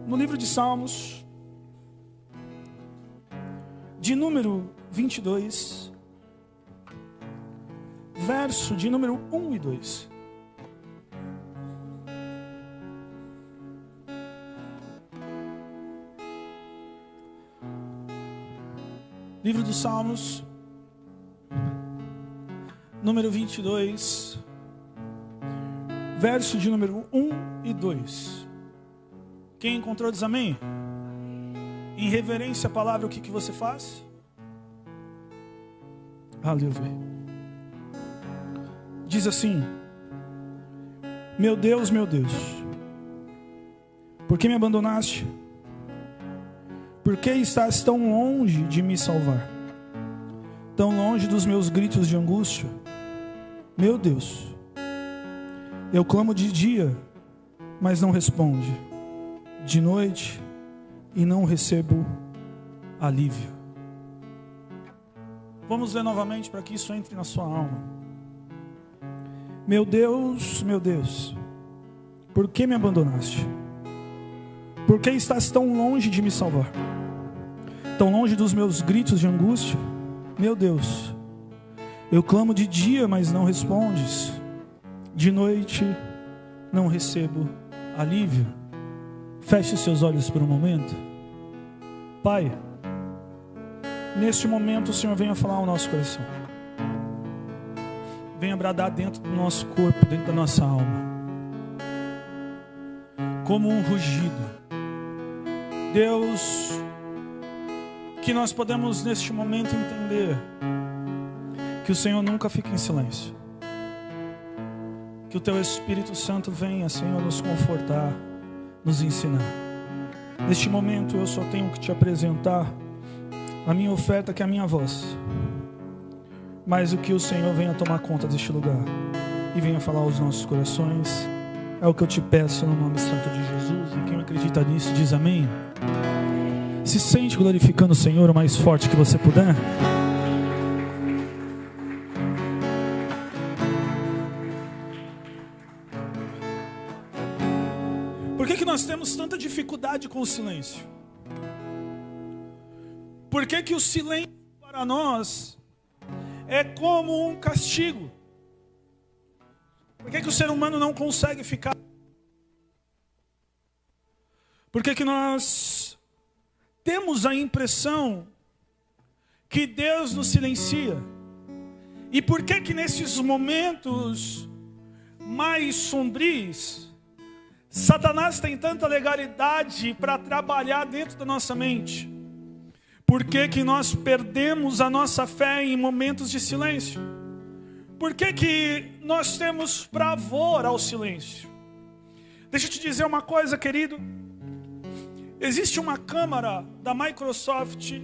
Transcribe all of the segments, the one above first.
no livro de Salmos, de número 22, verso de número 1 e 2. Livro dos Salmos, número 22, verso de número 1 e 2. Quem encontrou diz amém? Em reverência à palavra, o que você faz? Aleluia. Diz assim: meu Deus, por que me abandonaste? Por que estás tão longe de me salvar? Tão longe dos meus gritos de angústia? Meu Deus, eu clamo de dia, mas não responde. De noite, e não recebo alívio. Vamos ler novamente para que isso entre na sua alma. Meu Deus, por que me abandonaste? Por que estás tão longe de me salvar? Tão longe dos meus gritos de angústia? Meu Deus, eu clamo de dia, mas não respondes. De noite, não recebo alívio. Feche seus olhos por um momento. Pai, neste momento o Senhor venha falar ao nosso coração. Venha bradar dentro do nosso corpo, dentro da nossa alma, como um rugido. Deus, que nós podemos neste momento entender que o Senhor nunca fica em silêncio. Que o Teu Espírito Santo venha, Senhor, nos confortar, nos ensinar. Neste momento eu só tenho que Te apresentar a minha oferta, que é a minha voz. Mas o que o Senhor venha tomar conta deste lugar e venha falar aos nossos corações, é o que eu Te peço no nome santo de Jesus. E quem acredita nisso diz amém. Se sente glorificando o Senhor o mais forte que você puder. Por que nós temos tanta dificuldade com o silêncio? Por que o silêncio para nós é como um castigo? Por que o ser humano não consegue ficar? Por que nós temos a impressão que Deus nos silencia? E por que nesses momentos mais sombrios, Satanás tem tanta legalidade para trabalhar dentro da nossa mente? Por que nós perdemos a nossa fé em momentos de silêncio? Por que nós temos pavor ao silêncio? Deixa eu te dizer uma coisa, querido. Existe uma câmara da Microsoft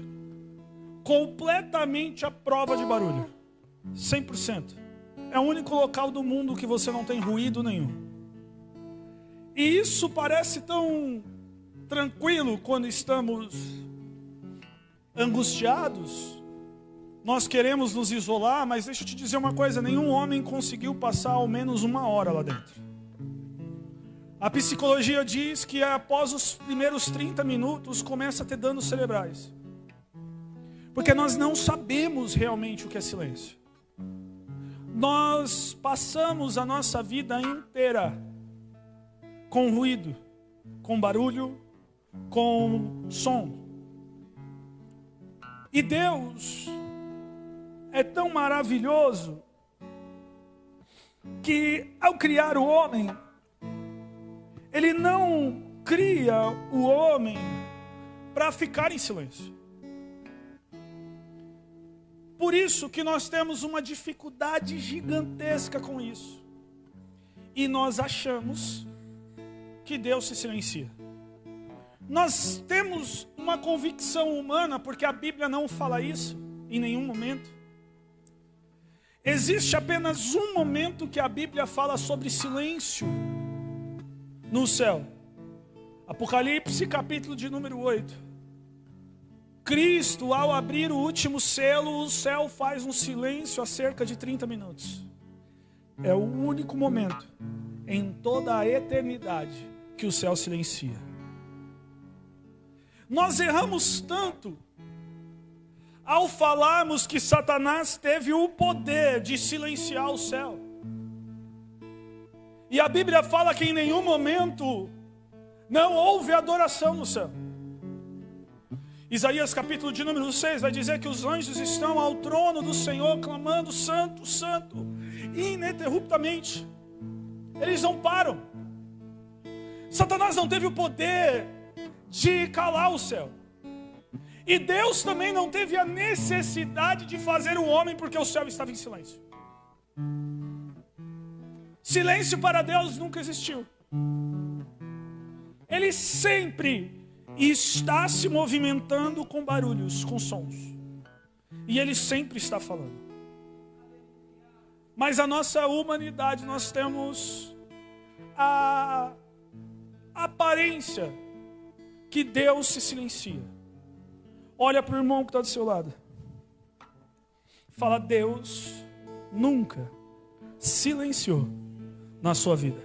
completamente à prova de barulho. 100%. É o único local do mundo que você não tem ruído nenhum. E isso parece tão tranquilo quando estamos angustiados. Nós queremos nos isolar, mas deixa eu te dizer uma coisa. Nenhum homem conseguiu passar ao menos 1 hora lá dentro. A psicologia diz que após os primeiros 30 minutos começa a ter danos cerebrais. Porque nós não sabemos realmente o que é silêncio. Nós passamos a nossa vida inteira com ruído, com barulho, com som. E Deus é tão maravilhoso que ao criar o homem, Ele não cria o homem para ficar em silêncio. Por isso que nós temos uma dificuldade gigantesca com isso. E nós achamos que Deus se silencia. Nós temos uma convicção humana, porque a Bíblia não fala isso em nenhum momento. Existe apenas um momento que a Bíblia fala sobre silêncio no céu. Apocalipse, capítulo de número 8. Cristo, ao abrir o último selo, o céu faz um silêncio há cerca de 30 minutos. É o único momento em toda a eternidade que o céu silencia. Nós erramos tanto ao falarmos que Satanás teve o poder de silenciar o céu. E a Bíblia fala que em nenhum momento não houve adoração no céu. Isaías capítulo de número 6 vai dizer que os anjos estão ao trono do Senhor clamando santo, santo, ininterruptamente. Eles não param. Satanás não teve o poder de calar o céu. E Deus também não teve a necessidade de fazer o homem, porque o céu estava em silêncio. Silêncio para Deus nunca existiu. Ele sempre está se movimentando com barulhos, com sons. E Ele sempre está falando. Mas a nossa humanidade, nós temos a aparência que Deus se silencia. Olha para o irmão que está do seu lado. Fala: Deus nunca silenciou na sua vida.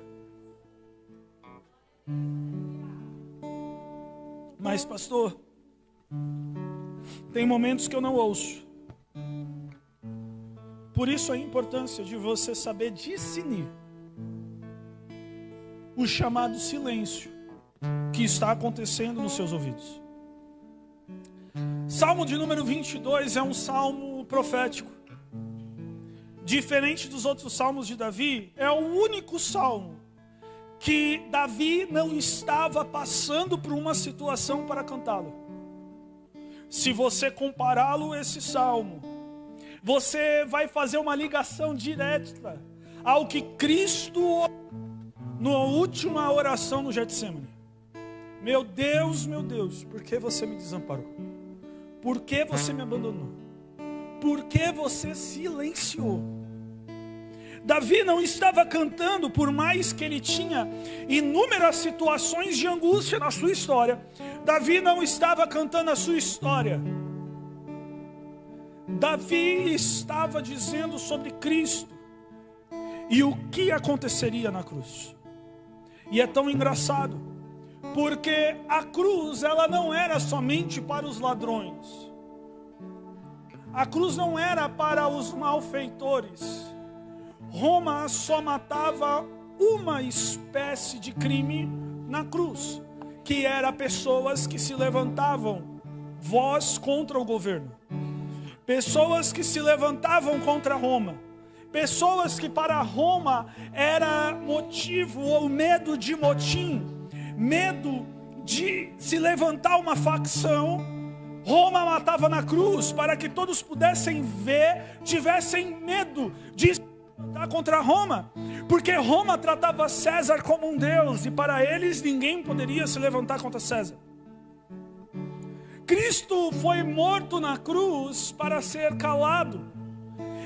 Mas pastor, tem momentos que eu não ouço. Por isso a importância de você saber discernir o chamado silêncio que está acontecendo nos seus ouvidos. Salmo de número 22 é um salmo profético. Diferente dos outros salmos de Davi, é o único salmo que Davi não estava passando por uma situação para cantá-lo. Se você compará-lo a esse salmo, você vai fazer uma ligação direta ao que Cristo, na última oração no Getsemane: meu Deus, por que você me desamparou? Por que você me abandonou? Por que você silenciou? Davi não estava cantando, por mais que ele tinha inúmeras situações de angústia na sua história. Davi não estava cantando a sua história. Davi estava dizendo sobre Cristo e o que aconteceria na cruz. E é tão engraçado, porque a cruz, ela não era somente para os ladrões. A cruz não era para os malfeitores. Roma só matava uma espécie de crime na cruz, que era pessoas que se levantavam voz contra o governo. Pessoas que se levantavam contra Roma. Pessoas que para Roma era motivo ou medo de motim, medo de se levantar uma facção. Roma matava na cruz para que todos pudessem ver, tivessem medo de se levantar contra Roma, porque Roma tratava César como um deus e para eles ninguém poderia se levantar contra César. Cristo foi morto na cruz para ser calado.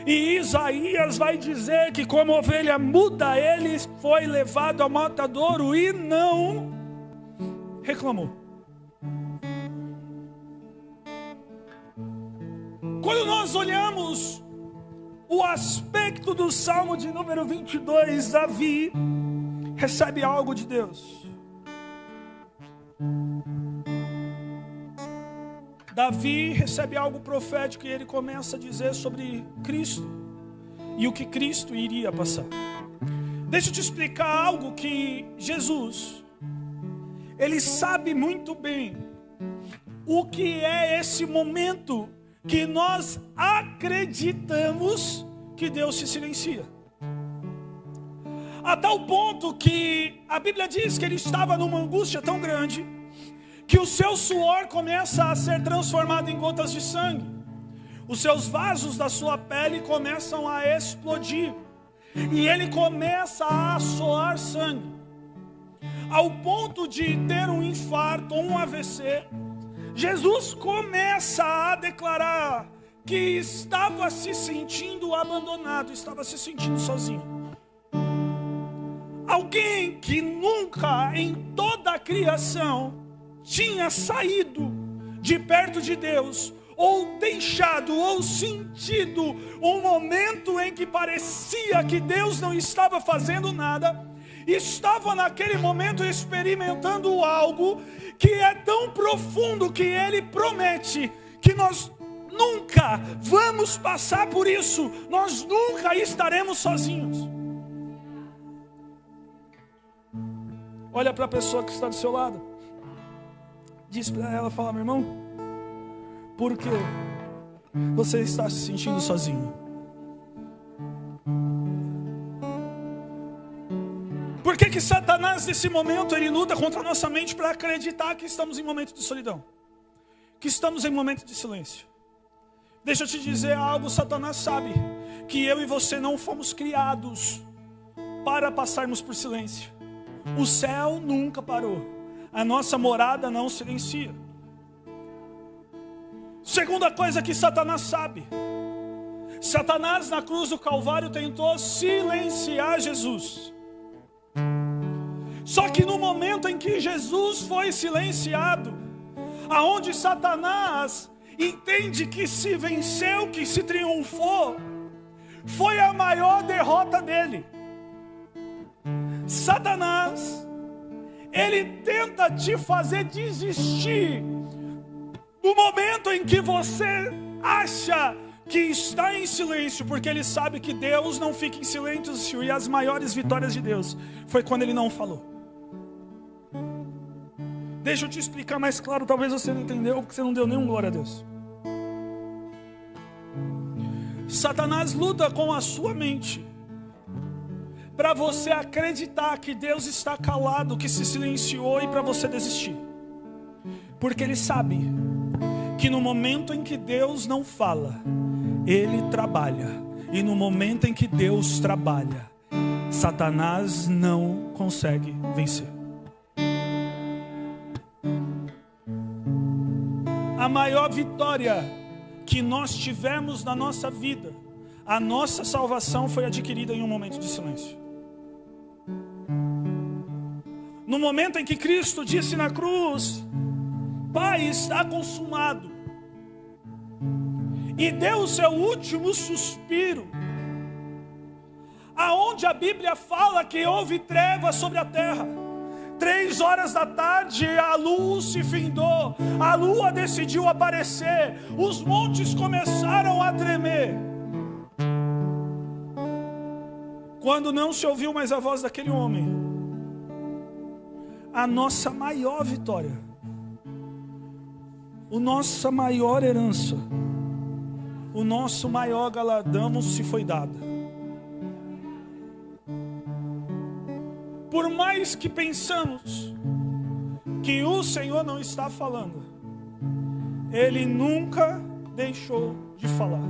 E Isaías vai dizer que como ovelha muda, ele foi levado ao matadouro e não reclamou. Quando nós olhamos o aspecto do Salmo de número 22, Davi recebe algo de Deus. Davi recebe algo profético e ele começa a dizer sobre Cristo e o que Cristo iria passar. Deixa eu te explicar algo que Jesus, ele sabe muito bem o que é esse momento que nós acreditamos que Deus se silencia. A tal ponto que a Bíblia diz que ele estava numa angústia tão grande que o seu suor começa a ser transformado em gotas de sangue. Os seus vasos da sua pele começam a explodir. E ele começa a suar sangue. Ao ponto de ter um infarto ou um AVC, Jesus começa a declarar que estava se sentindo abandonado, estava se sentindo sozinho. Alguém que nunca em toda a criação tinha saído de perto de Deus, ou deixado, ou sentido um momento em que parecia que Deus não estava fazendo nada, estava naquele momento experimentando algo que é tão profundo que ele promete que nós nunca vamos passar por isso, nós nunca estaremos sozinhos. Olha para a pessoa que está do seu lado, diz para ela, fala: meu irmão, por que você está se sentindo sozinho? Por que Satanás nesse momento ele luta contra a nossa mente para acreditar que estamos em momento de solidão, que estamos em momento de silêncio? Deixa eu te dizer algo, Satanás sabe que eu e você não fomos criados para passarmos por silêncio. O céu nunca parou, a nossa morada não silencia. Segunda coisa que Satanás sabe, Satanás na cruz do Calvário tentou silenciar Jesus. Só que no momento em que Jesus foi silenciado, aonde Satanás entende que se venceu, que se triunfou, foi a maior derrota dele. Satanás, ele tenta te fazer desistir no momento em que você acha que está em silêncio, porque ele sabe que Deus não fica em silêncio, e as maiores vitórias de Deus foi quando ele não falou. Deixa eu te explicar mais claro, talvez você não entendeu, porque você não deu nenhum glória a Deus. Satanás luta com a sua mente para você acreditar que Deus está calado, que se silenciou, e para você desistir. Porque ele sabe que no momento em que Deus não fala, ele trabalha. E no momento em que Deus trabalha, Satanás não consegue vencer. A maior vitória que nós tivemos na nossa vida, a nossa salvação, foi adquirida em um momento de silêncio. No momento em que Cristo disse na cruz: Pai, está consumado, e deu o seu último suspiro, aonde a Bíblia fala que houve trevas sobre a terra. 3 horas da tarde a luz se findou, a lua decidiu aparecer, os montes começaram a tremer. Quando não se ouviu mais a voz daquele homem, a nossa maior vitória, a nossa maior herança, o nosso maior galardão se foi dado. Por mais que pensamos que o Senhor não está falando, Ele nunca deixou de falar.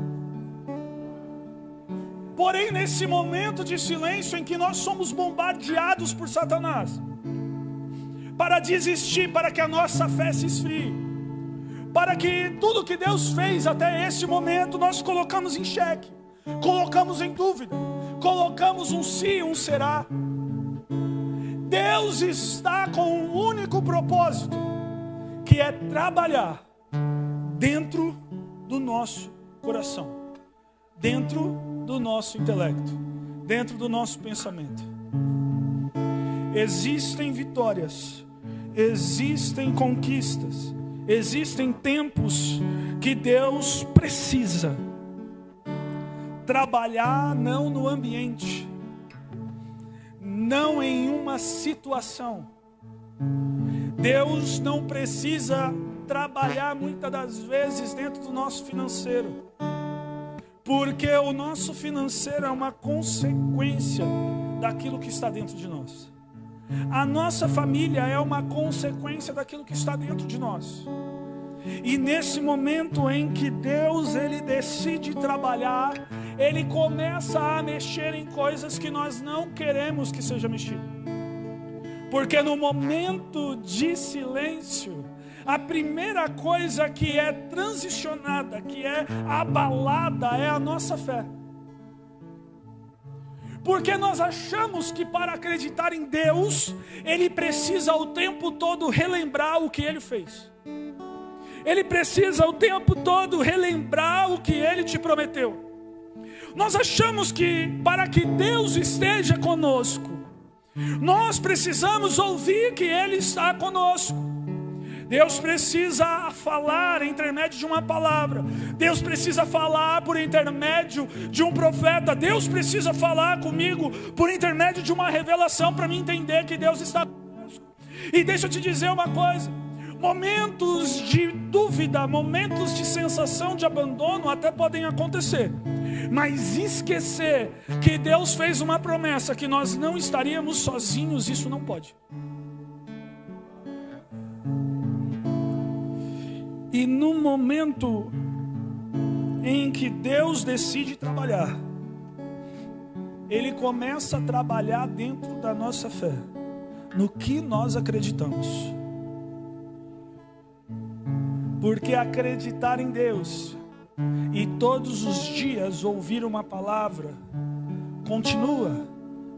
Porém, nesse momento de silêncio em que nós somos bombardeados por Satanás, para desistir, para que a nossa fé se esfrie, para que tudo que Deus fez até esse momento nós colocamos em xeque, colocamos em dúvida, colocamos um sim, um será. Deus está com um único propósito, que é trabalhar dentro do nosso coração, dentro do nosso intelecto, dentro do nosso pensamento. Existem vitórias, existem conquistas, existem tempos que Deus precisa trabalhar, não no ambiente, não em uma situação. Deus não precisa trabalhar muitas das vezes dentro do nosso financeiro, porque o nosso financeiro é uma consequência daquilo que está dentro de nós. A nossa família é uma consequência daquilo que está dentro de nós. E nesse momento em que Deus ele decide trabalhar, Ele começa a mexer em coisas que nós não queremos que seja mexido. Porque no momento de silêncio, a primeira coisa que é transicionada, que é abalada, é a nossa fé. Porque nós achamos que para acreditar em Deus, Ele precisa o tempo todo relembrar o que Ele fez. Ele precisa o tempo todo relembrar o que Ele te prometeu. Nós achamos que para que Deus esteja conosco, Nós precisamos ouvir que Ele está conosco. Deus precisa falar em intermédio de uma palavra. Deus precisa falar por intermédio de um profeta. Deus precisa falar comigo por intermédio de uma revelação para me entender que Deus está conosco. E deixa eu te dizer uma coisa. Momentos de dúvida, momentos de sensação de abandono até podem acontecer. Mas esquecer que Deus fez uma promessa que nós não estaríamos sozinhos, isso não pode. E no momento em que Deus decide trabalhar, Ele começa a trabalhar dentro da nossa fé, no que nós acreditamos. Porque acreditar em Deus e todos os dias ouvir uma palavra, continua,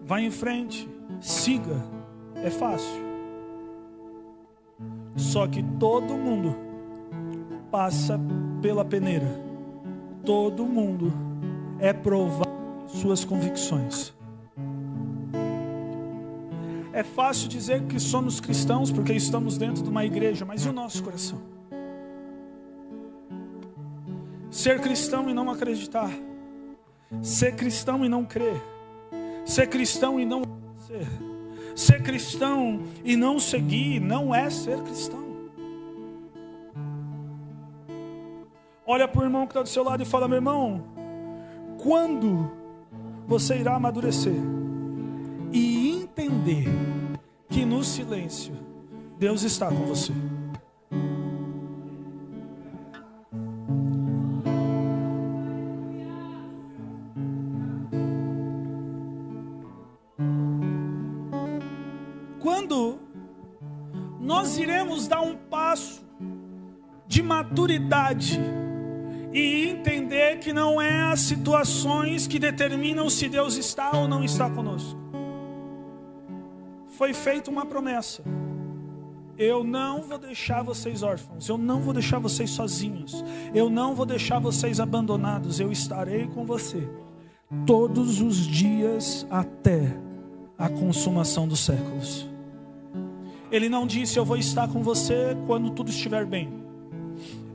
vai em frente, siga, é fácil. Só que todo mundo passa pela peneira. Todo mundo é provado em suas convicções. É fácil dizer que somos cristãos porque estamos dentro de uma igreja, mas e o nosso coração? Ser cristão e não acreditar, ser cristão e não crer, ser cristão e não ser cristão e não seguir, não é ser cristão. Olha para o irmão que está do seu lado e fala: meu irmão, quando você irá amadurecer e entender que no silêncio Deus está com você? Quando nós iremos dar um passo de maturidade e entender que não é as situações que determinam se Deus está ou não está conosco. Foi feita uma promessa: eu não vou deixar vocês órfãos, eu não vou deixar vocês sozinhos, eu não vou deixar vocês abandonados, eu estarei com você todos os dias até a consumação dos séculos. Ele não disse: eu vou estar com você quando tudo estiver bem.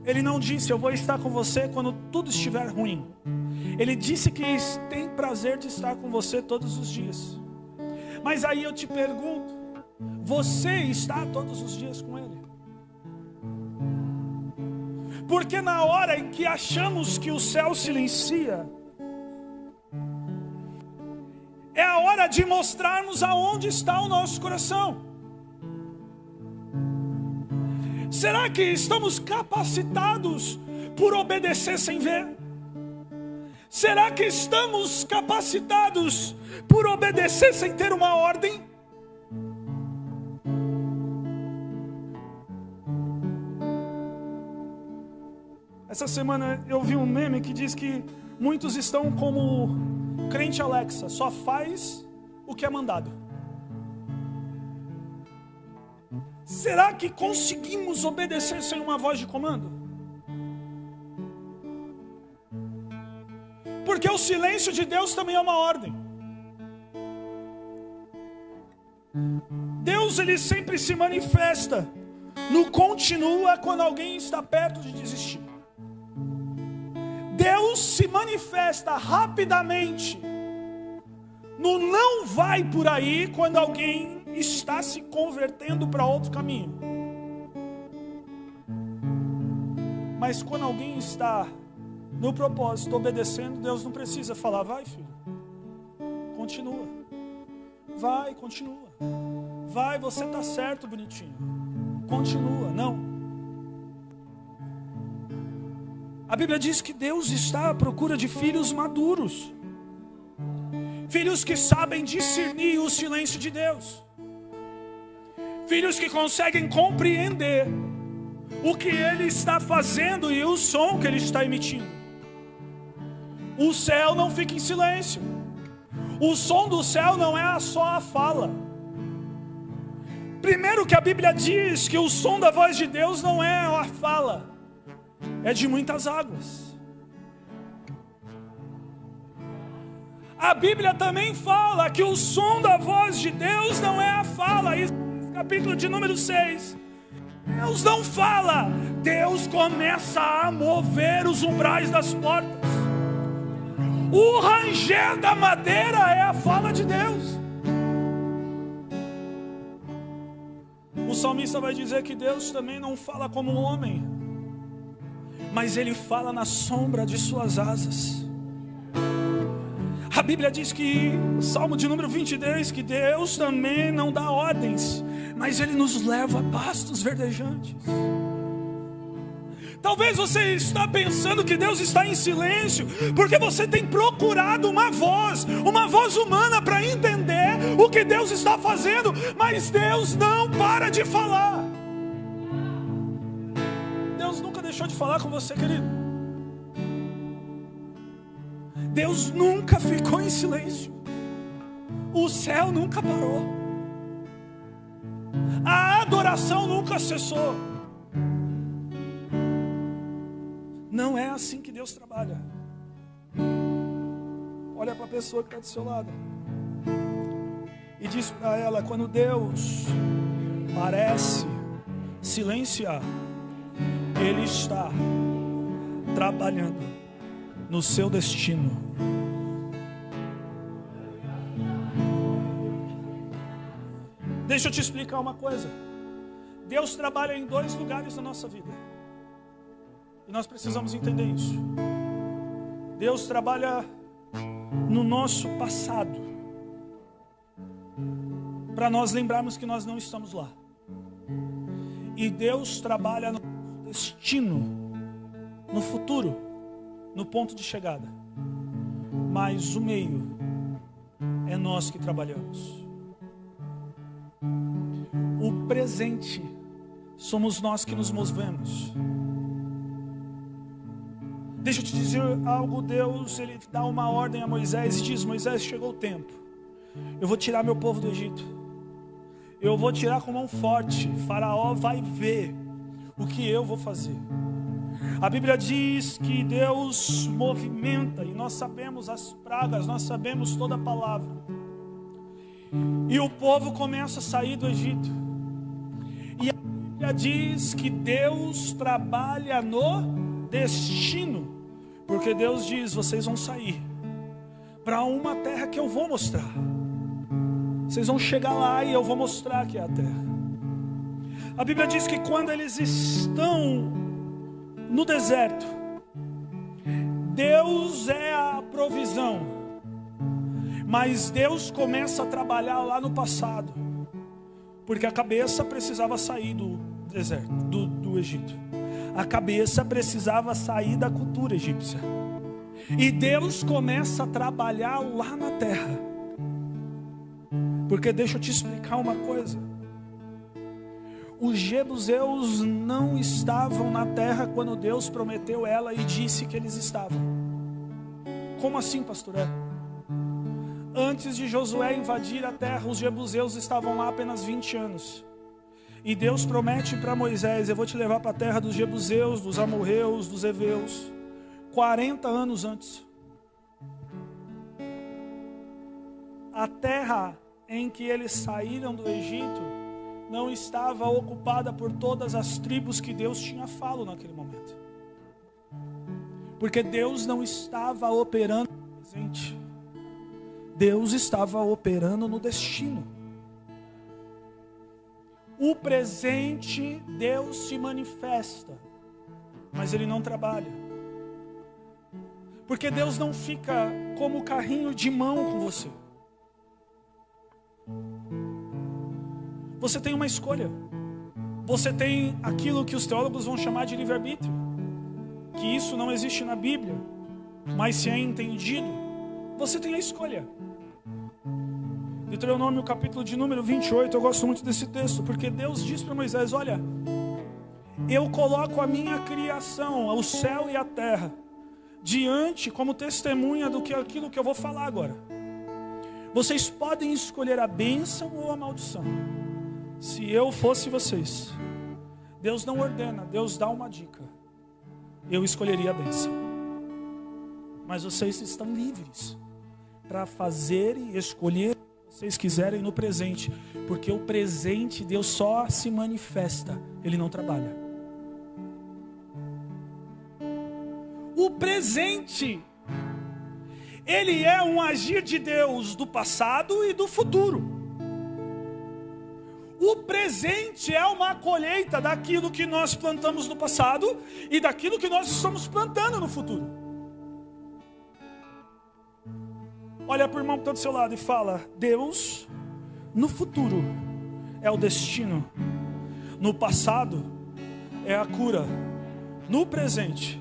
Ele não disse: eu vou estar com você quando tudo estiver ruim. Ele disse que tem prazer de estar com você todos os dias. Mas aí eu te pergunto: você está todos os dias com Ele? Porque na hora em que achamos que o céu silencia, é a hora de mostrarmos aonde está o nosso coração. Será que estamos capacitados por obedecer sem ver? Será que estamos capacitados por obedecer sem ter uma ordem? Essa semana eu vi um meme que diz que muitos estão como crente Alexa, só faz o que é mandado. Será que conseguimos obedecer sem uma voz de comando? Porque o silêncio de Deus também é uma ordem. Deus, ele sempre se manifesta no continua quando alguém está perto de desistir. Deus se manifesta rapidamente no não vai por aí quando alguém está se convertendo para outro caminho. Mas quando alguém está no propósito, obedecendo, Deus não precisa falar: vai, filho, continua, vai, continua, vai, você está certo, bonitinho, continua. Não. A Bíblia diz que Deus está à procura de filhos maduros, filhos que sabem discernir o silêncio de Deus, filhos que conseguem compreender o que Ele está fazendo e o som que Ele está emitindo. O céu não fica em silêncio. O som do céu não é só a fala. Primeiro que a Bíblia diz que o som da voz de Deus não é a fala, é de muitas águas. A Bíblia também fala que o som da voz de Deus não é a fala. Isso é capítulo de número 6. Deus não fala. Deus começa a mover os umbrais das portas. O ranger da madeira é a fala de Deus. O salmista vai dizer que Deus também não fala como um homem, mas Ele fala na sombra de suas asas. A Bíblia diz que, Salmo de número 22, que Deus também não dá ordens, mas Ele nos leva a pastos verdejantes. Talvez você está pensando que Deus está em silêncio, porque você tem procurado uma voz humana para entender o que Deus está fazendo, mas Deus não para de falar. Deus nunca deixou de falar com você, querido. Deus nunca ficou em silêncio. O céu nunca parou. A adoração nunca cessou. Não é assim que Deus trabalha. Olha para a pessoa que está do seu lado e diz para ela: quando Deus parece silenciar, Ele está trabalhando no seu destino. Deixa eu te explicar uma coisa. Deus trabalha em 2 lugares na nossa vida, e nós precisamos entender isso. Deus trabalha no nosso passado, para nós lembrarmos que nós não estamos lá. E Deus trabalha no destino, no futuro, no ponto de chegada. Mas o meio é nós que trabalhamos. O presente somos nós que nos movemos. Deixa eu te dizer algo. Deus, Ele dá uma ordem a Moisés e diz: Moisés, chegou o tempo. Eu vou tirar meu povo do Egito. Eu vou tirar com mão forte. Faraó vai ver o que eu vou fazer. A Bíblia diz que Deus movimenta, e nós sabemos as pragas, nós sabemos toda a palavra. E o povo começa a sair do Egito. E a Bíblia diz que Deus trabalha no destino. Porque Deus diz: vocês vão sair para uma terra que eu vou mostrar. Vocês vão chegar lá e eu vou mostrar que é a terra. A Bíblia diz que quando eles estão no deserto, Deus é a provisão, mas Deus começa a trabalhar lá no passado, porque a cabeça precisava sair do deserto, do Egito. A cabeça precisava sair da cultura egípcia. E Deus começa a trabalhar lá na terra. Porque deixa eu te explicar uma coisa. Os jebuseus não estavam na terra quando Deus prometeu ela e disse que eles estavam. Como assim, pastor? Antes de Josué invadir a terra, os jebuseus estavam lá apenas 20 anos. E Deus promete para Moisés: eu vou te levar para a terra dos jebuseus, dos amorreus, dos heveus. 40 anos antes. A terra em que eles saíram do Egito não estava ocupada por todas as tribos que Deus tinha falado naquele momento. Porque Deus não estava operando no presente. Deus estava operando no destino. O presente, Deus se manifesta, mas Ele não trabalha. Porque Deus não fica como carrinho de mão com você. Você tem uma escolha. Você tem aquilo que os teólogos vão chamar de livre-arbítrio. Que isso não existe na Bíblia, mas se é entendido, você tem a escolha. Deuteronômio capítulo de número 28, eu gosto muito desse texto, porque Deus diz para Moisés: olha, eu coloco a minha criação, o céu e a terra, diante como testemunha do que aquilo que eu vou falar agora. Vocês podem escolher a bênção ou a maldição. Se eu fosse vocês, Deus não ordena, Deus dá uma dica. Eu escolheria a bênção. Mas vocês estão livres para fazer e escolher o que vocês quiserem no presente, porque o presente Deus só se manifesta, Ele não trabalha. O presente, ele é um agir de Deus do passado e do futuro. O presente é uma colheita daquilo que nós plantamos no passado e daquilo que nós estamos plantando no futuro. Olha para o irmão que está do seu lado e fala: Deus, no futuro, é o destino. No passado, é a cura. No presente,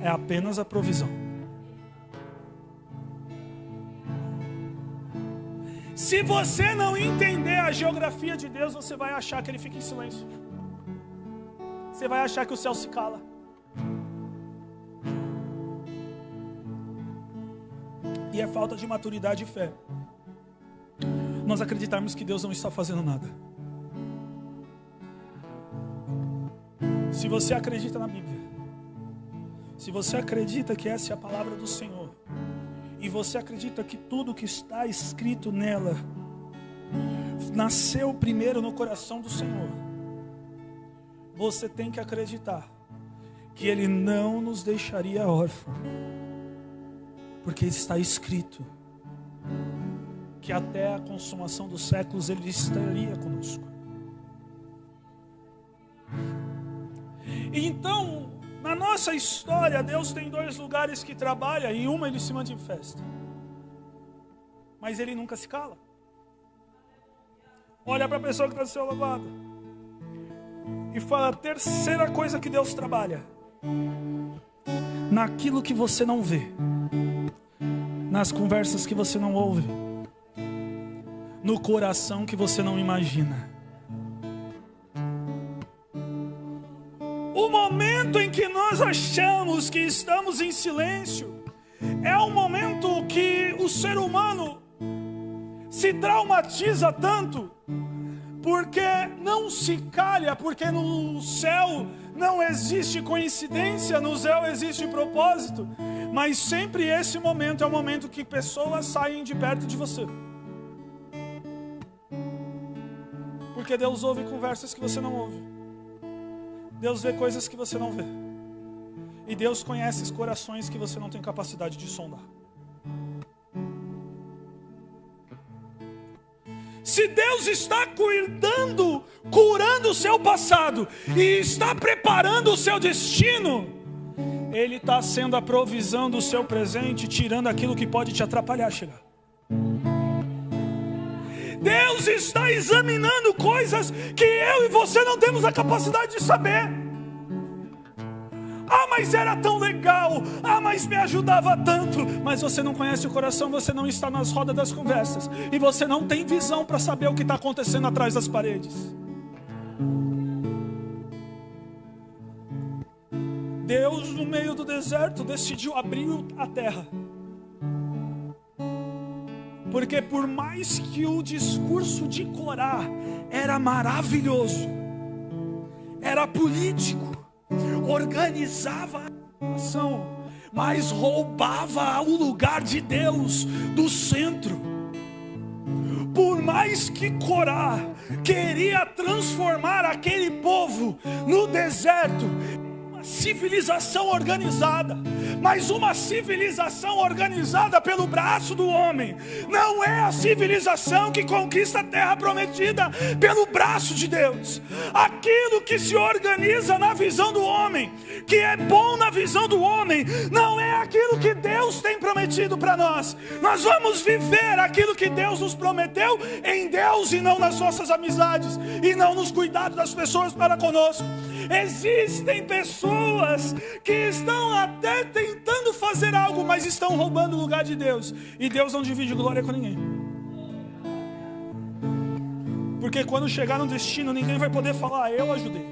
é apenas a provisão. Se você não entender a geografia de Deus, você vai achar que Ele fica em silêncio. Você vai achar que o céu se cala. E é falta de maturidade e fé nós acreditarmos que Deus não está fazendo nada. Se você acredita na Bíblia, se você acredita que essa é a palavra do Senhor, e você acredita que tudo que está escrito nela nasceu primeiro no coração do Senhor, você tem que acreditar que Ele não nos deixaria órfãos, porque está escrito que até a consumação dos séculos Ele estaria conosco. Então, na nossa história, Deus tem dois lugares que trabalha, e uma Ele se manifesta, mas Ele nunca se cala. Olha para a pessoa que está do seu lado e fala: a terceira coisa que Deus trabalha, naquilo que você não vê, nas conversas que você não ouve, no coração que você não imagina. O momento em que nós achamos que estamos em silêncio é um momento que o ser humano se traumatiza tanto, porque não se calha, porque no céu não existe coincidência, no céu existe propósito, mas sempre esse momento é o momento que pessoas saem de perto de você, porque Deus ouve conversas que você não ouve. Deus vê coisas que você não vê. E Deus conhece os corações que você não tem capacidade de sondar. Se Deus está cuidando, curando o seu passado e está preparando o seu destino, Ele está sendo a provisão do seu presente, tirando aquilo que pode te atrapalhar a chegar. Deus está examinando coisas que eu e você não temos a capacidade de saber. Ah, mas era tão legal. Ah, mas me ajudava tanto. Mas você não conhece o coração, você não está nas rodas das conversas. E você não tem visão para saber o que está acontecendo atrás das paredes. Deus, no meio do deserto, decidiu abrir a terra. Porque por mais que o discurso de Corá era maravilhoso, era político, organizava a nação, mas roubava o lugar de Deus do centro. Por mais que Corá queria transformar aquele povo no deserto, civilização organizada, mas uma civilização organizada pelo braço do homem não é a civilização que conquista a terra prometida pelo braço de Deus. Aquilo que se organiza na visão do homem, que é bom na visão do homem, não é aquilo que Deus tem prometido para nós. Nós vamos viver aquilo que Deus nos prometeu em Deus e não nas nossas amizades e não nos cuidados das pessoas para conosco. Existem pessoas que estão até tentando fazer algo, mas estão roubando o lugar de Deus. E Deus não divide glória com ninguém. Porque quando chegar no destino, ninguém vai poder falar: eu ajudei.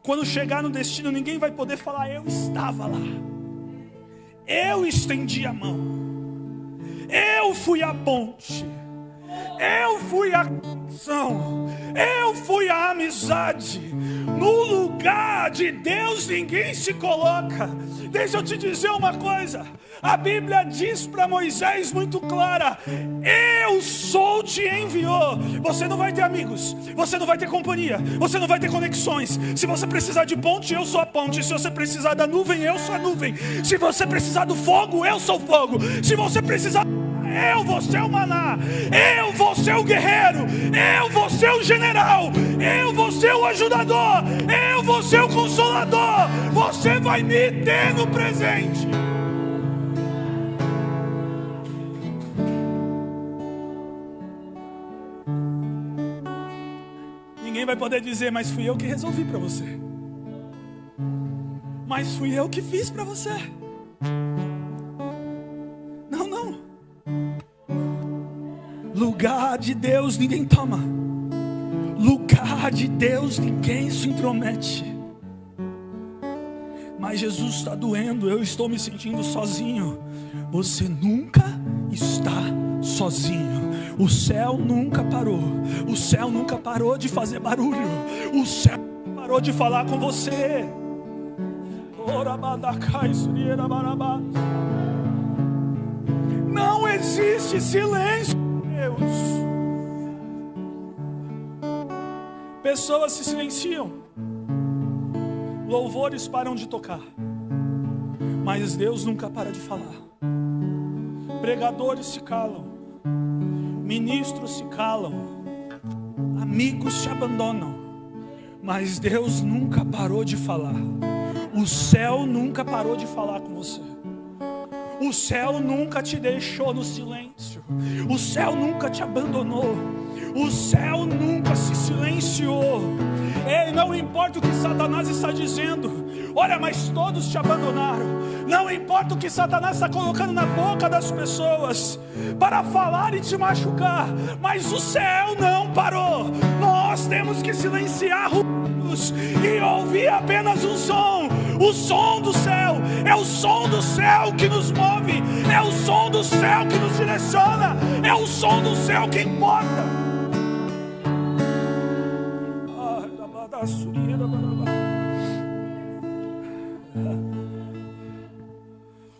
Quando chegar no destino, ninguém vai poder falar: eu estava lá, eu estendi a mão, eu fui a ponte, Eu fui a conexão, eu fui a amizade. No lugar de Deus ninguém se coloca. Deixa eu te dizer uma coisa. A Bíblia diz para Moisés muito clara: eu sou te enviou. Você não vai ter amigos, você não vai ter companhia, você não vai ter conexões. Se você precisar de ponte, eu sou a ponte. Se você precisar da nuvem, eu sou a nuvem. Se você precisar do fogo, eu sou o fogo. Se você precisar, eu vou ser o maná, eu vou ser o guerreiro, eu vou ser o general, eu vou ser o ajudador, eu vou ser o consolador. Você vai me ter no presente. Ninguém vai poder dizer: mas fui eu que resolvi para você, mas fui eu que fiz para você. Não, não. Lugar de Deus ninguém toma, lugar de Deus ninguém se intromete. Mas Jesus está doendo, eu estou me sentindo sozinho. Você nunca está sozinho. O céu nunca parou, o céu nunca parou de fazer barulho, o céu nunca parou de falar com você. Não existe silêncio, Deus. Pessoas se silenciam, louvores param de tocar, mas Deus nunca para de falar. Pregadores se calam, ministros se calam, amigos se abandonam, mas Deus nunca parou de falar. O céu nunca parou de falar com você. O céu nunca te deixou no silêncio. O céu nunca te abandonou. O céu nunca se silenciou. Ei, não importa o que Satanás está dizendo. Olha, mas todos te abandonaram. Não importa o que Satanás está colocando na boca das pessoas para falar e te machucar, mas o céu não parou. Nós temos que silenciar ruídos e ouvir apenas um som. O som do céu. É o som do céu que nos move. É o som do céu que nos direciona. É o som do céu que importa.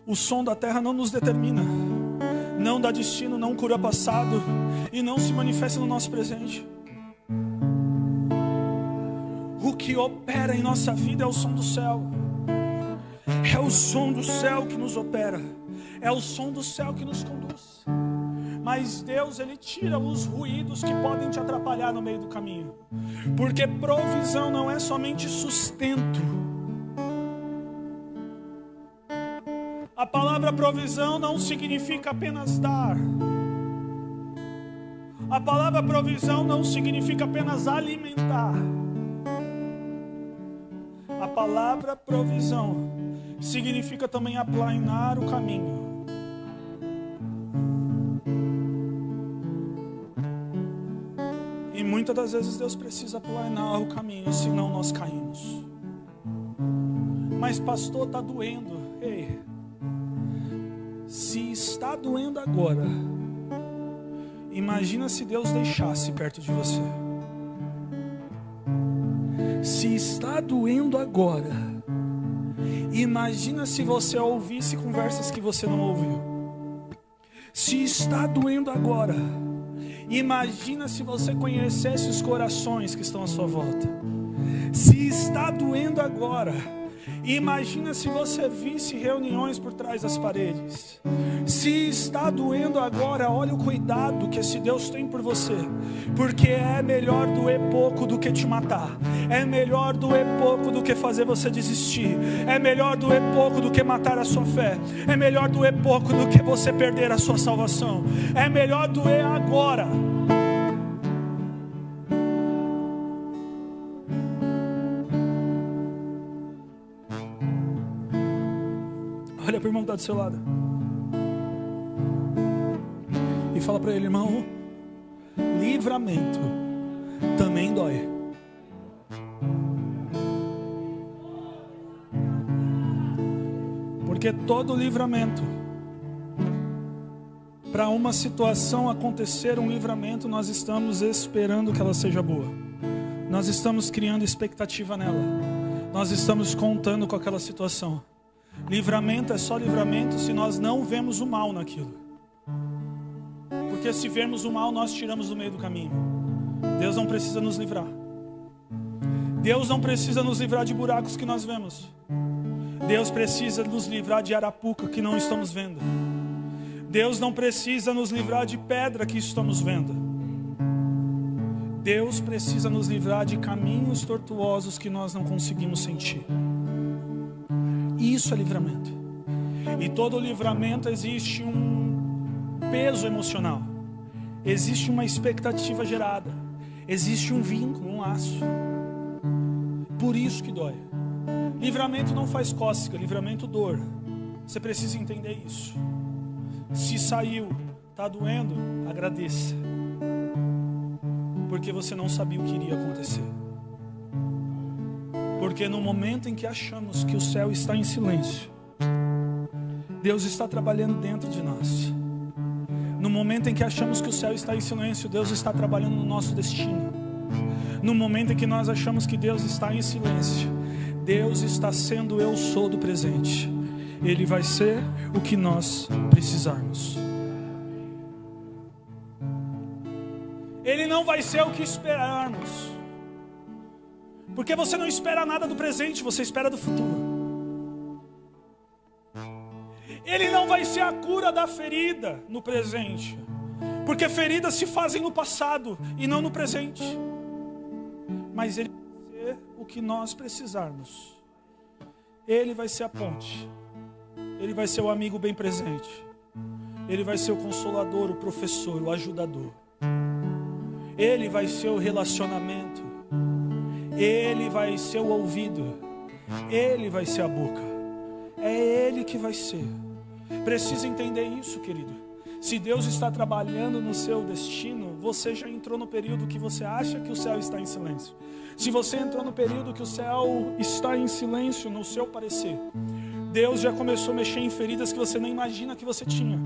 O som da terra não nos determina, não dá destino, não cura passado e não se manifesta no nosso presente. O que opera em nossa vida é o som do céu. É o som do céu que nos opera. É o som do céu que nos conduz. Mas Deus, Ele tira os ruídos que podem te atrapalhar no meio do caminho. Porque provisão não é somente sustento. A palavra provisão não significa apenas dar. A palavra provisão não significa apenas alimentar. A palavra provisão significa também aplanar o caminho. E muitas das vezes Deus precisa aplanar o caminho, senão nós caímos. Mas pastor, está doendo. Ei, se está doendo agora, imagina se Deus deixasse perto de você. Se está doendo agora, imagina se você ouvisse conversas que você não ouviu. Se está doendo agora, imagina se você conhecesse os corações que estão à sua volta. Se está doendo agora, imagina se você visse reuniões por trás das paredes. Se está doendo agora, olha o cuidado que esse Deus tem por você. Porque é melhor doer pouco do que te matar. É melhor doer pouco do que fazer você desistir. É melhor doer pouco do que matar a sua fé. É melhor doer pouco do que você perder a sua salvação. É melhor doer agora. Olha para o irmão que está do seu lado e fala para ele: irmão, livramento também dói. Porque todo livramento Para uma situação acontecer, um livramento, nós estamos esperando que ela seja boa. Nós estamos criando expectativa nela. Nós estamos contando com aquela situação. Livramento é só livramento se nós não vemos o mal naquilo. Porque se vermos o mal, nós tiramos do meio do caminho. Deus não precisa nos livrar. Deus não precisa nos livrar de buracos que nós vemos. Deus precisa nos livrar de arapuca que não estamos vendo. Deus não precisa nos livrar de pedra que estamos vendo. Deus precisa nos livrar de caminhos tortuosos que nós não conseguimos sentir. Isso é livramento. E todo livramento existe um peso emocional. Existe uma expectativa gerada. Existe um vínculo, um laço. Por isso que dói. Livramento não faz cócega, livramento dor. Você precisa entender isso. Se saiu, está doendo, agradeça. Porque você não sabia o que iria acontecer. Porque no momento em que achamos que o céu está em silêncio, Deus está trabalhando dentro de nós. No momento em que achamos que o céu está em silêncio, Deus está trabalhando no nosso destino. No momento em que nós achamos que Deus está em silêncio, Deus está sendo eu sou do presente. Ele vai ser o que nós precisarmos. Ele não vai ser o que esperarmos. Porque você não espera nada do presente, você espera do futuro. Ele não vai ser a cura da ferida no presente. Porque feridas se fazem no passado e não no presente. Mas Ele vai ser o que nós precisarmos. Ele vai ser a ponte. Ele vai ser o amigo bem presente. Ele vai ser o consolador, o professor, o ajudador. Ele vai ser o relacionamento. Ele vai ser o ouvido. Ele vai ser a boca. É Ele que vai ser. Precisa entender isso, querido. Se Deus está trabalhando no seu destino, você já entrou no período que você acha que o céu está em silêncio. Se você entrou no período que o céu está em silêncio, no seu parecer, Deus já começou a mexer em feridas que você nem imagina que você tinha.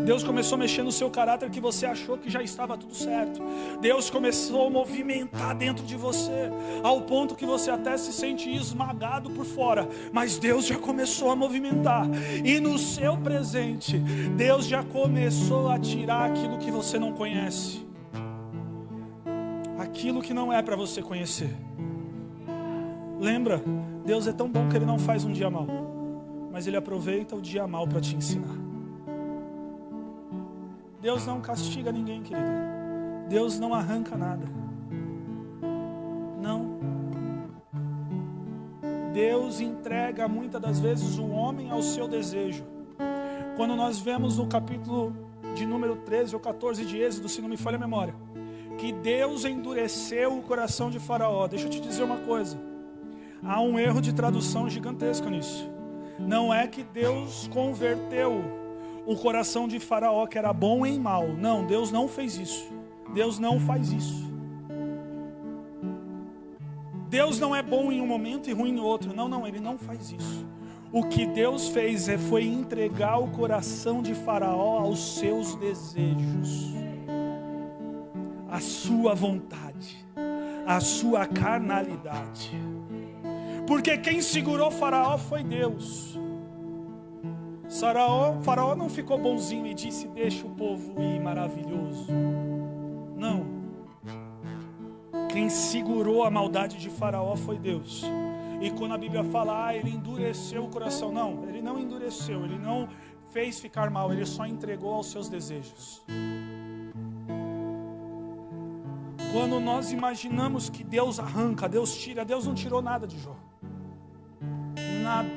Deus começou a mexer no seu caráter que você achou que já estava tudo certo. Deus começou a movimentar dentro de você, ao ponto que você até se sente esmagado por fora. Mas Deus já começou a movimentar. E no seu presente, Deus já começou a tirar aquilo que você não conhece. Aquilo que não é para você conhecer. Lembra? Deus é tão bom que Ele não faz um dia mal. Mas Ele aproveita o dia mal para te ensinar. Deus não castiga ninguém, querido. Deus não arranca nada. Não. Deus entrega muitas das vezes o homem ao seu desejo. Quando nós vemos no capítulo de número 13 ou 14 de Êxodo, se não me falha a memória, que Deus endureceu o coração de Faraó. Deixa eu te dizer uma coisa. Há um erro de tradução gigantesco nisso. Não é que Deus converteu o coração de Faraó, que era bom, em mal. Não, Deus não fez isso. Deus não faz isso. Deus não é bom em um momento e ruim no outro. Não, Ele não faz isso. O que Deus fez foi entregar o coração de Faraó aos seus desejos, à sua vontade, à sua carnalidade. Porque quem segurou Faraó foi Deus. Faraó não ficou bonzinho e disse: deixa o povo ir, maravilhoso. Não. Quem segurou a maldade de Faraó foi Deus. E quando a Bíblia fala, ele endureceu o coração. Não, ele não endureceu, ele não fez ficar mal, ele só entregou aos seus desejos. Quando nós imaginamos que Deus arranca, Deus tira, Deus não tirou nada de Jó. Nada.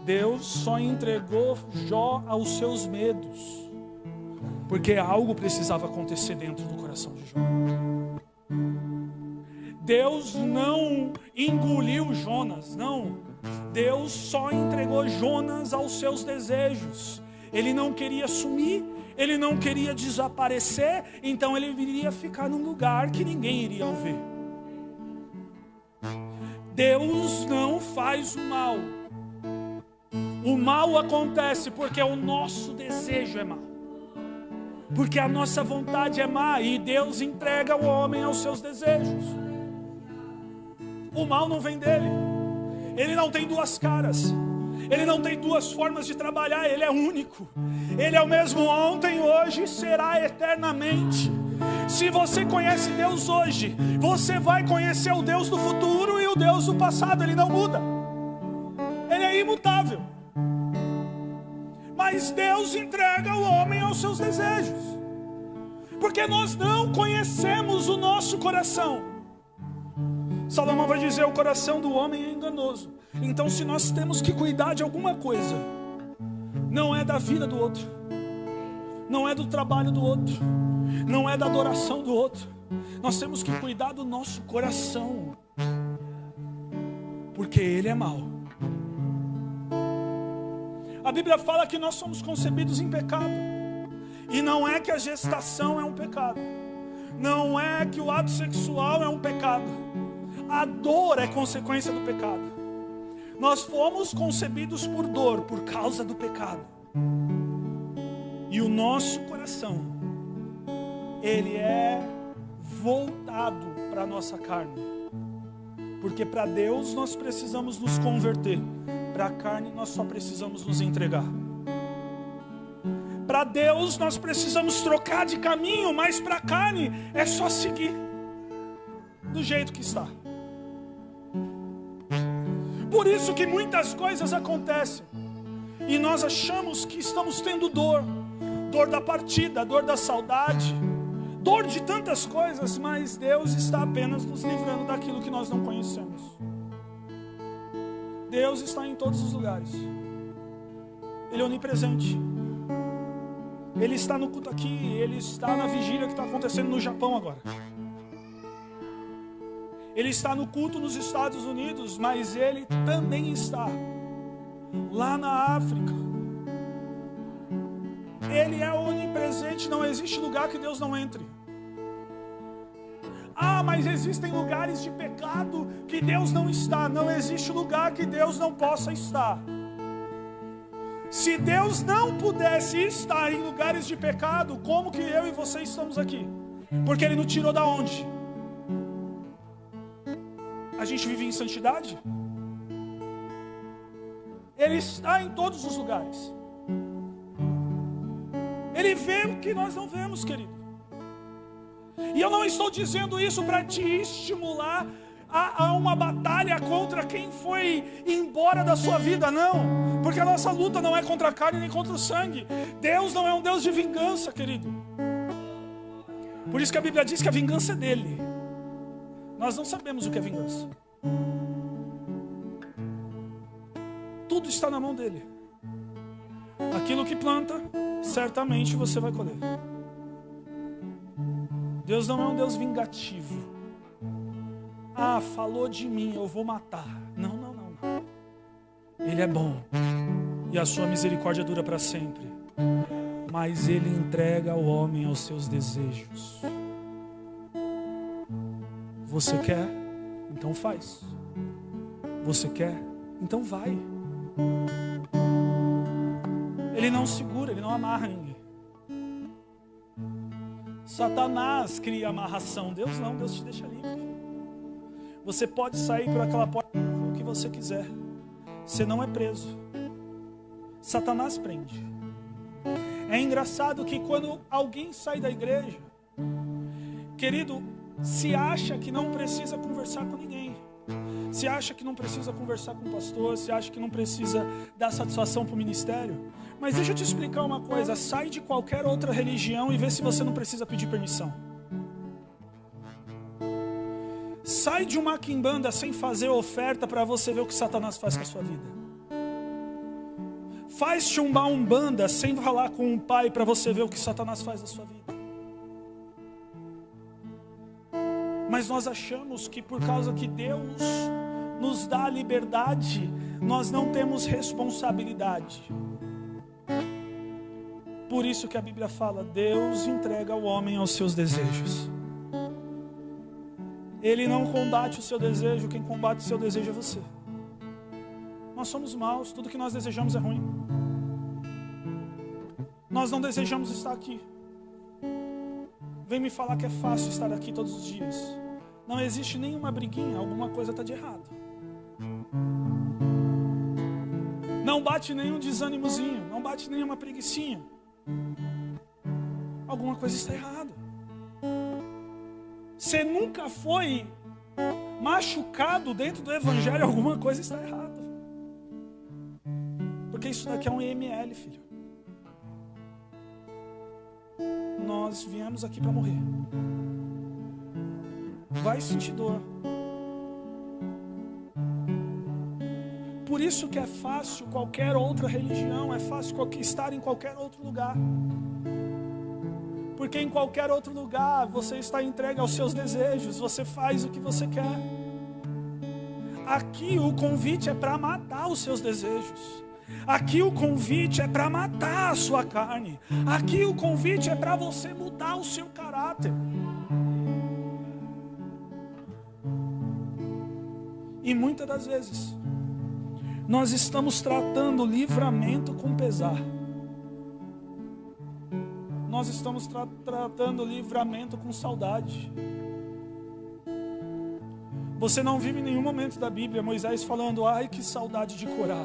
Deus só entregou Jó aos seus medos, porque algo precisava acontecer dentro do coração de Jó. Deus não engoliu Jonas, não. Deus só entregou Jonas aos seus desejos. Ele não queria sumir, ele não queria desaparecer, então ele iria ficar num lugar que ninguém iria ouvir. Deus não faz o mal. O mal acontece porque o nosso desejo é mau. Porque a nossa vontade é má e Deus entrega o homem aos seus desejos. O mal não vem dele. Ele não tem duas caras. Ele não tem duas formas de trabalhar. Ele é único. Ele é o mesmo ontem, hoje e será eternamente. Se você conhece Deus hoje, você vai conhecer o Deus do futuro e o Deus do passado. Ele não muda. Ele é imutável. Mas Deus entrega o homem aos seus desejos. Porque nós não conhecemos o nosso coração. Salomão vai dizer: o coração do homem é enganoso. Então, se nós temos que cuidar de alguma coisa, não é da vida do outro, não é do trabalho do outro, não é da adoração do outro. Nós temos que cuidar do nosso coração, porque ele é mau. A Bíblia fala que nós somos concebidos em pecado. E não é que a gestação é um pecado. Não é que o ato sexual é um pecado. A dor é consequência do pecado. Nós fomos concebidos por dor por causa do pecado. E o nosso coração, ele é voltado para a nossa carne. Porque para Deus nós precisamos nos converter. Para a carne nós só precisamos nos entregar. Para Deus nós precisamos trocar de caminho, mas para a carne é só seguir do jeito que está. Por isso que muitas coisas acontecem e nós achamos que estamos tendo dor. Dor da partida, dor da saudade, dor de tantas coisas, mas Deus está apenas nos livrando daquilo que nós não conhecemos. Deus está em todos os lugares. Ele é onipresente. Ele está no culto aqui. Ele está na vigília que está acontecendo no Japão agora. Ele está no culto nos Estados Unidos, mas Ele também está lá na África. Ele é onipresente. Não existe lugar que Deus não entre. Ah, mas existem lugares de pecado que Deus não está. Não existe lugar que Deus não possa estar. Se Deus não pudesse estar em lugares de pecado, como que eu e você estamos aqui? Porque Ele nos tirou da onde? A gente vive em santidade? Ele está em todos os lugares. Ele vê o que nós não vemos, querido. E eu não estou dizendo isso para te estimular a uma batalha contra quem foi embora da sua vida, não. Porque a nossa luta não é contra a carne nem contra o sangue. Deus não é um Deus de vingança, querido. Por isso que a Bíblia diz que a vingança é dele. Nós não sabemos o que é vingança. Tudo está na mão dele. Aquilo que planta, certamente você vai colher. Deus não é um Deus vingativo. Ah, falou de mim, eu vou matar. Não, não, não. Ele é bom. E a sua misericórdia dura para sempre. Mas Ele entrega o homem aos seus desejos. Você quer? Então faz. Você quer? Então vai. Ele não segura, Ele não amarra ninguém. Satanás cria amarração. Deus não, Deus te deixa livre. Você pode sair por aquela porta o que você quiser. Você não é preso. Satanás prende. É engraçado que quando alguém sai da igreja, querido, se acha que não precisa conversar com ninguém. Se acha que não precisa conversar com o pastor. Se acha que não precisa dar satisfação para o ministério. Mas deixa eu te explicar uma coisa. Sai de qualquer outra religião e vê se você não precisa pedir permissão. Sai de uma quimbanda sem fazer oferta para você ver o que Satanás faz com a sua vida. Faz chumbar umbanda sem falar com o pai para você ver o que Satanás faz na sua vida. Mas nós achamos que por causa que Deus nos dá liberdade, nós não temos responsabilidade. Por isso que a Bíblia fala, Deus entrega o homem aos seus desejos. Ele não combate o seu desejo, quem combate o seu desejo é você. Nós somos maus, tudo que nós desejamos é ruim. Nós não desejamos estar aqui. Vem me falar que é fácil estar aqui todos os dias. Não existe nenhuma briguinha, alguma coisa está de errado. Não bate nenhum desânimozinho, não bate nenhuma preguicinha. Alguma coisa está errada. Você nunca foi machucado dentro do evangelho, alguma coisa está errada. Porque isso daqui é um IML, filho. Nós viemos aqui para morrer. Vai sentir dor. Por isso que é fácil qualquer outra religião, é fácil estar em qualquer outro lugar. Porque em qualquer outro lugar você está entregue aos seus desejos, você faz o que você quer. Aqui o convite é para matar os seus desejos. Aqui o convite é para matar a sua carne. Aqui o convite é para você mudar o seu caráter. E muitas das vezes nós estamos tratando livramento com pesar. Nós estamos tratando livramento com saudade. Você não vive em nenhum momento da Bíblia Moisés falando: ai, que saudade de Corá.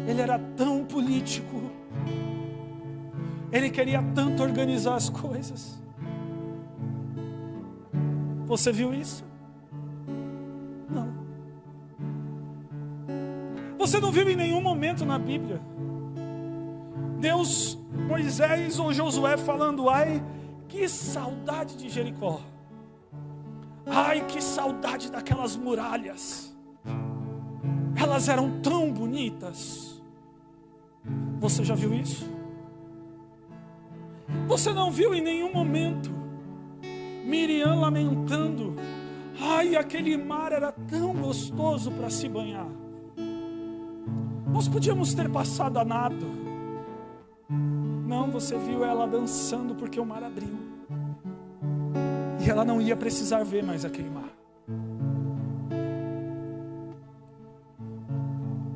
Ele era tão político. Ele queria tanto organizar as coisas. Você viu isso? Não. Você não vive em nenhum momento na Bíblia Deus, Moisés ou Josué falando: ai, que saudade de Jericó. Ai, que saudade daquelas muralhas. Elas eram tão bonitas. Você já viu isso? Você não viu em nenhum momento Miriam lamentando: ai, aquele mar era tão gostoso para se banhar. Nós podíamos ter passado a nado. Não, você viu ela dançando porque o mar abriu. E ela não ia precisar ver mais aquele mar.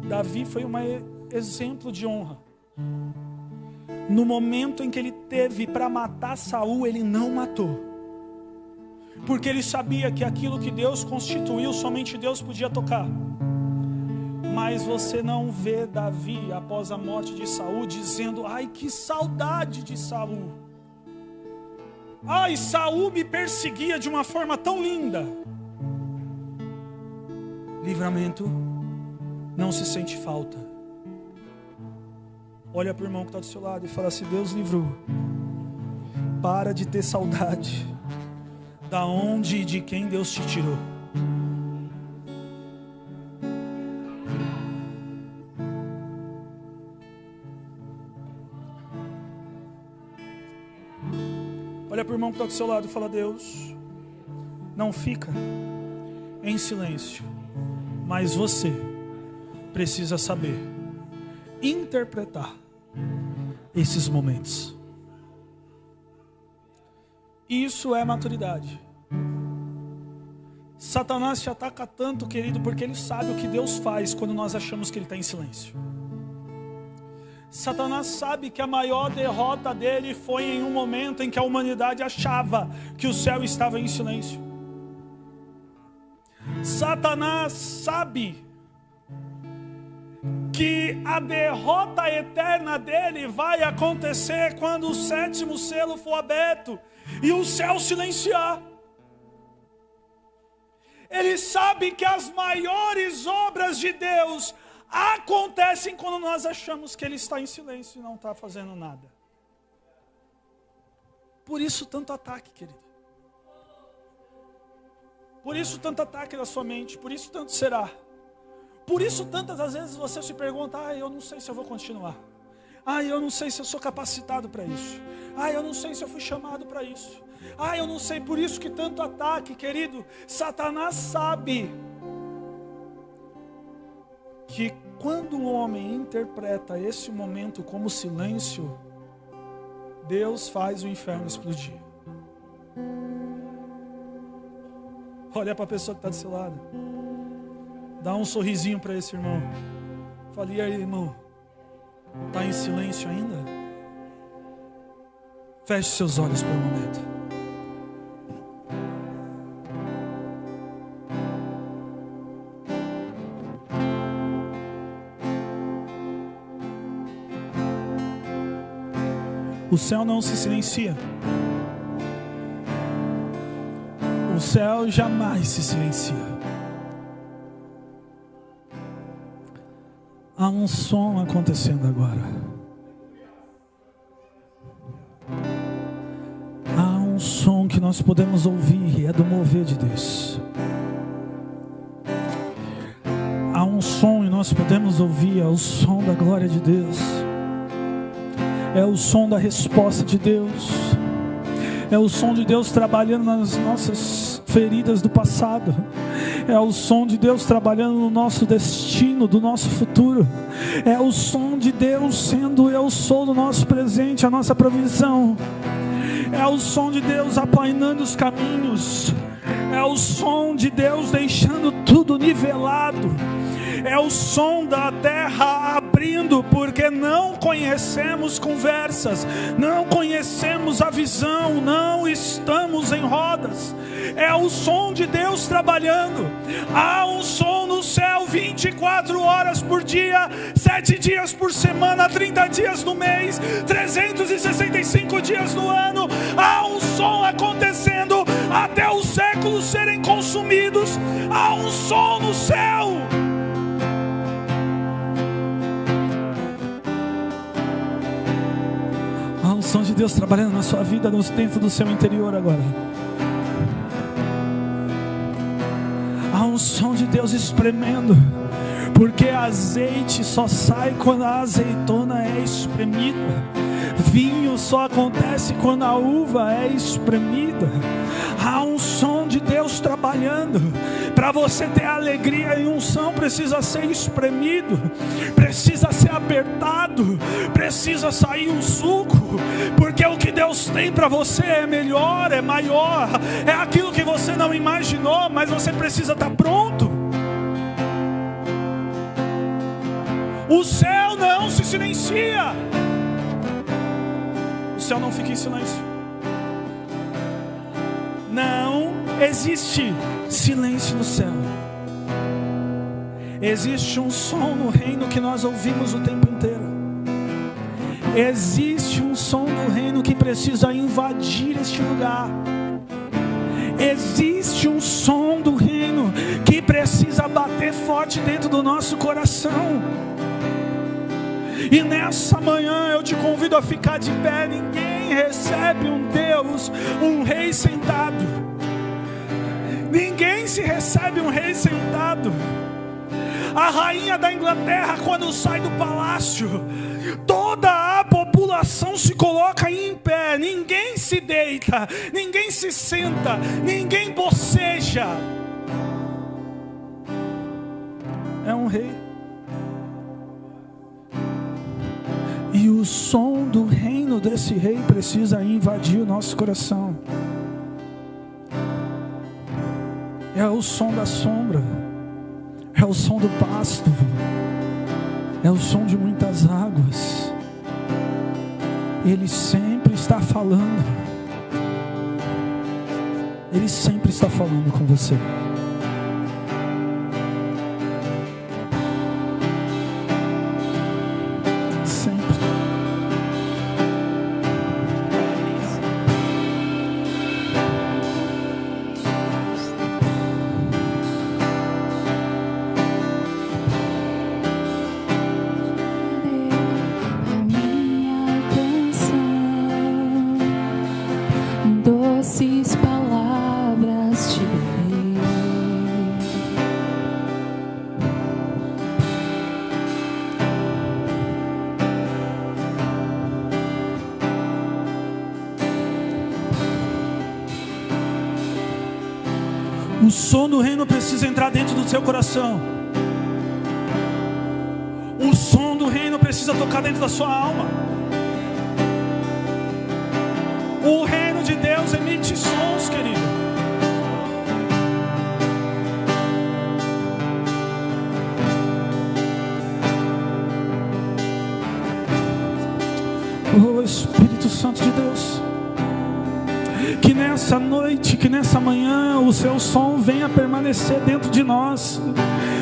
Davi foi um exemplo de honra. No momento em que ele teve para matar Saul, ele não matou. Porque ele sabia que aquilo que Deus constituiu, somente Deus podia tocar. Mas você não vê Davi, após a morte de Saul, dizendo: ai, que saudade de Saul. Ai, Saul me perseguia de uma forma tão linda. Livramento não se sente falta. Olha para o irmão que está do seu lado e fala assim: Deus livrou. Para de ter saudade da onde e de quem Deus te tirou. Olha para o irmão que está do seu lado e fala: Deus, não fica em silêncio, mas você precisa saber interpretar esses momentos. Isso é maturidade. Satanás te ataca tanto, querido, porque ele sabe o que Deus faz quando nós achamos que ele está em silêncio. Satanás sabe que a maior derrota dele foi em um momento em que a humanidade achava que o céu estava em silêncio. Satanás sabe que a derrota eterna dele vai acontecer quando o 7º selo for aberto e o céu silenciar. Ele sabe que as maiores obras de Deus acontecem quando nós achamos que Ele está em silêncio e não está fazendo nada. Por isso tanto ataque, querido. Por isso tanto ataque na sua mente. Por isso tanto será. Por isso tantas as vezes você se pergunta: eu não sei se eu vou continuar. Eu não sei se eu sou capacitado para isso. Eu não sei se eu fui chamado para isso. Eu não sei. Por isso que tanto ataque, querido. Satanás sabe que quando o homem interpreta esse momento como silêncio, Deus faz o inferno explodir. Olha para a pessoa que está do seu lado Dá um sorrisinho para esse irmão. Fale, e aí, irmão? Está em silêncio ainda? Feche seus olhos por um momento. O céu não se silencia. O céu jamais se silencia. Há um som acontecendo agora. Há um som que nós podemos ouvir e é do mover de Deus. Há um som e nós podemos ouvir, é o som da glória de Deus. É o som da resposta de Deus. É o som de Deus trabalhando nas nossas feridas do passado. É o som de Deus trabalhando no nosso destino, do nosso futuro. É o som de Deus sendo eu sou do nosso presente, a nossa provisão. É o som de Deus aplainando os caminhos. É o som de Deus deixando tudo nivelado. É o som da terra abrindo, porque não conhecemos conversas, não conhecemos a visão, não estamos em rodas. É o som de Deus trabalhando. Há um som no céu 24 horas por dia, 7 dias por semana, 30 dias no mês, 365 dias no ano. Há um som acontecendo até os séculos serem consumidos. Há um som no céu. Há um som de Deus trabalhando na sua vida, dentro do seu interior agora. Há um som de Deus espremendo, porque azeite só sai quando a azeitona é espremida. Vinho só acontece quando a uva é espremida. Há um som de Deus trabalhando. Para você ter alegria e unção, precisa ser espremido, precisa ser apertado, precisa sair um suco, porque o que Deus tem para você é melhor, é maior, é aquilo que você não imaginou, mas você precisa estar pronto. O céu não se silencia. O céu não fica em silêncio. Não existe silêncio no céu. Existe um som no reino que nós ouvimos o tempo inteiro. Existe um som no reino que precisa invadir este lugar. Existe um som do reino que precisa bater forte dentro do nosso coração. E nessa manhã eu te convido a ficar de pé. Ninguém recebe um Deus, um rei sentado. Ninguém se recebe um rei sentado. A rainha da Inglaterra, quando sai do palácio, toda a população se coloca em pé. Ninguém se deita, ninguém se senta, ninguém boceja. É um rei. E o som do reino desse rei precisa invadir o nosso coração. É o som da sombra, é o som do pasto, é o som de muitas águas. Ele sempre está falando. Ele sempre está falando com você. O som do reino precisa entrar dentro do seu coração. O som do reino precisa tocar dentro da sua alma. O reino de Deus emite sons, querido. Santo de Deus, que nessa noite, que nessa manhã, o seu som venha permanecer dentro de nós.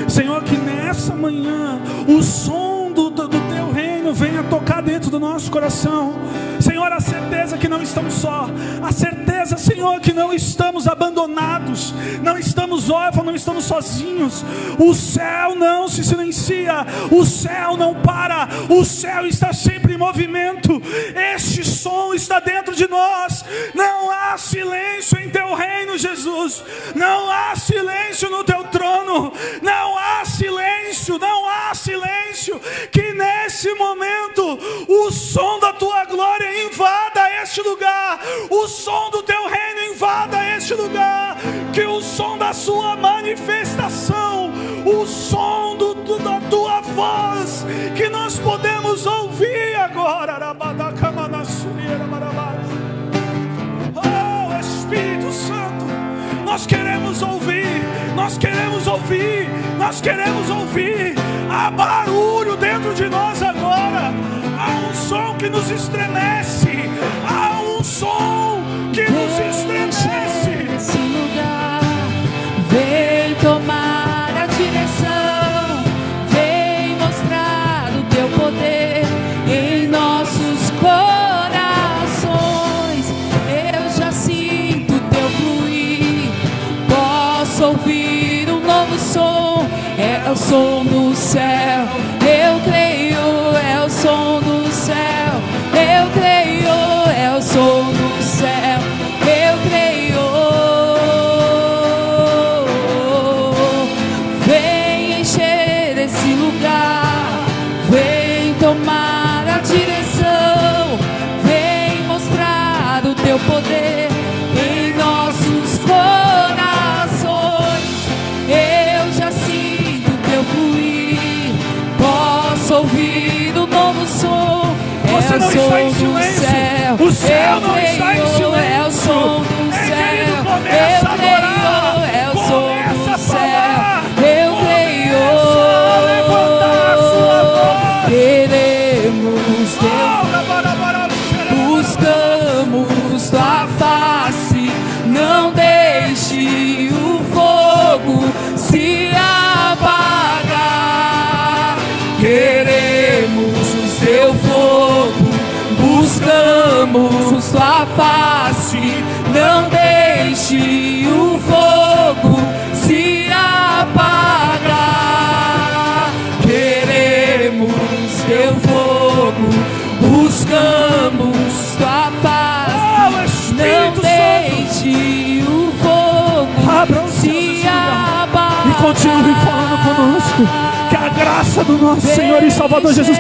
Senhor, que nessa manhã, o som do teu reino venha tocar dentro do nosso coração. Senhor, a certeza que não estamos só, a certeza, Senhor, que não estamos abandonados, não estamos órfãos, não estamos sozinhos. O céu não se silencia, o céu não para, o céu está sempre em movimento. Este som está dentro de nós. Não há silêncio em teu reino, Jesus. Não há silêncio no teu trono. Não há silêncio, não há silêncio. Que nesse momento o som da tua glória invada este lugar, o som do teu reino invada este lugar, que o som da sua manifestação, o som da tua voz, que nós podemos ouvir agora. Oh Espírito Santo, nós queremos ouvir, nós queremos ouvir, nós queremos ouvir. Há barulho dentro de nós agora. Há um som que nos estremece. Há um som que nos estremece. Nesse lugar, vem tomar a direção, vem mostrar o teu poder em nossos corações. Eu já sinto o teu fluir, posso ouvir um novo som. É o som do céu, eu creio, é o som do céu, eu creio, é o som do céu, eu creio. Vem encher esse lugar, vem tomar a direção, vem mostrar o teu poder em nossos corações. Eu já sinto o teu fluir, posso ouvir o novo som. Você não está em silêncio. O céu não está em silêncio. É o som do céu. Começa a adorar. É o som Começa a do céu. falar. Eu creio. Começa a levantar a sua voz. Queremos buscamos tua face. Não deixe o fogo se apagar. Queremos o teu fogo, buscamos tua face. Não deixe o fogo se apagar. Queremos teu fogo, buscamos tua face. Não deixe o fogo se apagar. E continue falando conosco. Que a graça do nosso Senhor e Salvador Jesus,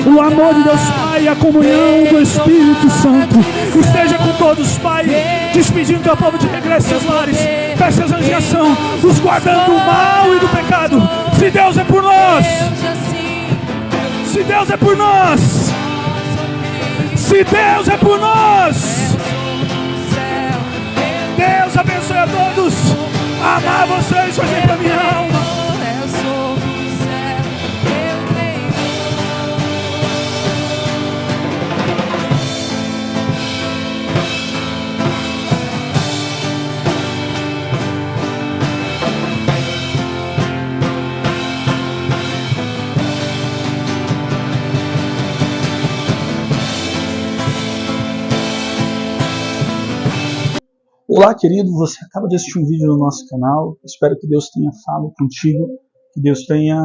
o amor de Deus Pai e a comunhão do Espírito Santo esteja com todos, Pai, despedindo teu povo de regresso aos lares. Peça as anjos de ação, nos guardando do mal e do pecado. Se Deus é por nós, se Deus é por nós, se Deus é por nós. Deus abençoe a todos. Amar vocês fazer pra minha alma. Olá, querido, você acaba de assistir um vídeo no nosso canal. Espero que Deus tenha falado contigo, que Deus tenha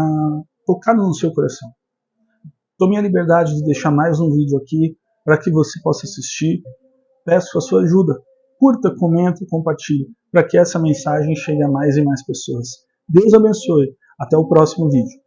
tocado no seu coração. Tome a liberdade de deixar mais um vídeo aqui para que você possa assistir. Peço a sua ajuda. Curta, comenta e compartilhe para que essa mensagem chegue a mais e mais pessoas. Deus abençoe. Até o próximo vídeo.